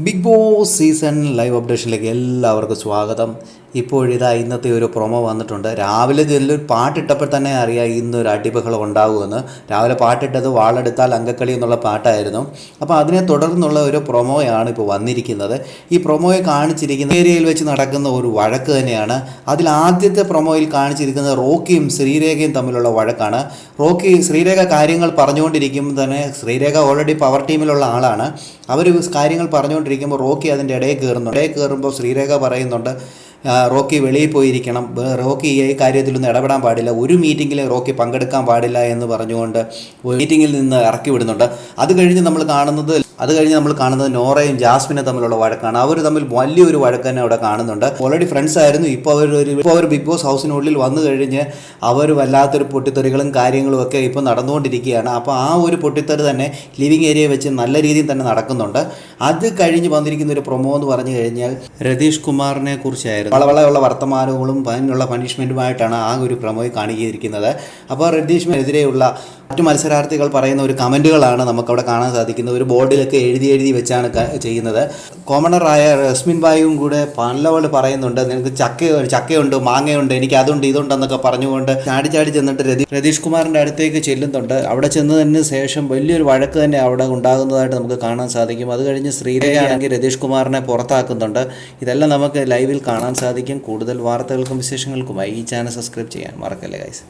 Big boss season live അപ്ഡേഷനിലേക്ക് എല്ലാവർക്കും സ്വാഗതം. ഇപ്പോഴിതാ ഇന്നത്തെ ഒരു പ്രൊമോ വന്നിട്ടുണ്ട്. രാവിലെ ഇതിലൊരു പാട്ടിട്ടപ്പോൾ തന്നെ അറിയാം ഇന്നൊരു അടിബഹളം ഉണ്ടാകുമെന്ന്. രാവിലെ പാട്ടിട്ടത് വാളെടുത്താൽ അങ്കക്കളി എന്നുള്ള പാട്ടായിരുന്നു. അപ്പോൾ അതിനെ തുടർന്നുള്ള ഒരു പ്രൊമോയാണ് ഇപ്പോൾ വന്നിരിക്കുന്നത്. ഈ പ്രൊമോയെ കാണിച്ചിരിക്കുന്ന ഏരിയയിൽ വെച്ച് നടക്കുന്ന ഒരു വഴക്ക് തന്നെയാണ്. അതിൽ ആദ്യത്തെ പ്രൊമോയിൽ കാണിച്ചിരിക്കുന്നത് റോക്കിയും ശ്രീരേഖയും തമ്മിലുള്ള വഴക്കാണ്. ശ്രീരേഖ കാര്യങ്ങൾ പറഞ്ഞുകൊണ്ടിരിക്കുമ്പോൾ തന്നെ ശ്രീരേഖ ഓൾറെഡി പവർ ടീമിലുള്ള ആളാണ്. അവർ കാര്യങ്ങൾ പറഞ്ഞുകൊണ്ടിരിക്കുമ്പോൾ റോക്കി അതിൻ്റെ ഇടയിൽ കയറുമ്പോൾ ശ്രീരേഖ പറയുന്നുണ്ട് റോക്കി വെളിയിൽ പോയിരിക്കണം, റോക്കി ഈ കാര്യത്തിലൊന്നും ഇടപെടാൻ പാടില്ല, ഒരു മീറ്റിങ്ങിൽ റോക്കി പങ്കെടുക്കാൻ പാടില്ല എന്ന് പറഞ്ഞുകൊണ്ട് മീറ്റിങ്ങിൽ നിന്ന് ഇറക്കി വിടുന്നുണ്ട്. അത് കഴിഞ്ഞ് നമ്മൾ കാണുന്നത് നോറയും ജാസ്മിനും തമ്മിലുള്ള വഴക്കാണ്. അവർ തമ്മിൽ വലിയൊരു വഴക്ക് തന്നെ അവിടെ കാണുന്നുണ്ട്. ഓൾറെഡി ഫ്രണ്ട്സ് ആയിരുന്നു. ഇപ്പോൾ അവർ ബിഗ് ബോസ് ഹൗസിനുള്ളിൽ വന്നു കഴിഞ്ഞ് അവർ വല്ലാത്തൊരു പൊട്ടിത്തെറികളും കാര്യങ്ങളും ഒക്കെ ഇപ്പോൾ നടന്നുകൊണ്ടിരിക്കുകയാണ്. അപ്പോൾ ആ ഒരു പൊട്ടിത്തെറി തന്നെ ലിവിങ് ഏരിയ വെച്ച് നല്ല രീതിയിൽ തന്നെ നടക്കുന്നുണ്ട്. അത് കഴിഞ്ഞ് വന്നിരിക്കുന്ന ഒരു പ്രൊമോ എന്ന് പറഞ്ഞു കഴിഞ്ഞാൽ രതീഷ് കുമാറിനെ കുറിച്ചായിരുന്നു. വളവളയുള്ള വർത്തമാനങ്ങളും അതിനുള്ള പണിഷ്മെൻറ്റുമായിട്ടാണ് ആ ഒരു പ്രൊമോയിൽ കാണിച്ചിരിക്കുന്നത്. അപ്പോൾ രതീഷിനെതിരെയുള്ള മറ്റു മത്സരാർത്ഥികൾ പറയുന്ന ഒരു കമൻറ്റുകളാണ് നമുക്കവിടെ കാണാൻ സാധിക്കുന്നത്. ഒരു ബോർഡിലൊക്കെ എഴുതി വെച്ചാണ് ചെയ്യുന്നത്. കോമണറായ റസ്മിൻ ബായും കൂടെ പലവള് പറയുന്നുണ്ട്, നിനക്ക് ചക്കയുണ്ട്, മാങ്ങയുണ്ട്, എനിക്ക് അതുണ്ട് ഇതുണ്ടെന്നൊക്കെ പറഞ്ഞുകൊണ്ട് ചാടി ചെന്നിട്ട് രതീഷ് കുമാറിൻ്റെ അടുത്തേക്ക് ചെല്ലുന്നുണ്ട്. അവിടെ ചെന്നതിന് ശേഷം വലിയൊരു വഴക്ക് തന്നെ അവിടെ ഉണ്ടാകുന്നതായിട്ട് നമുക്ക് കാണാൻ സാധിക്കും. അത് കഴിഞ്ഞ് ശ്രീരേഖ ആണെങ്കിൽ രതീഷ് കുമാറിനെ പുറത്താക്കുന്നുണ്ട്. ഇതെല്ലാം നമുക്ക് ലൈവിൽ കാണാൻ സാധിക്കും. കൂടുതൽ വാർത്തകൾക്കും വിശേഷങ്ങൾക്കുമായി ഈ ചാനൽ സബ്സ്ക്രൈബ് ചെയ്യാൻ മറക്കല്ലേ ഗൈസ്.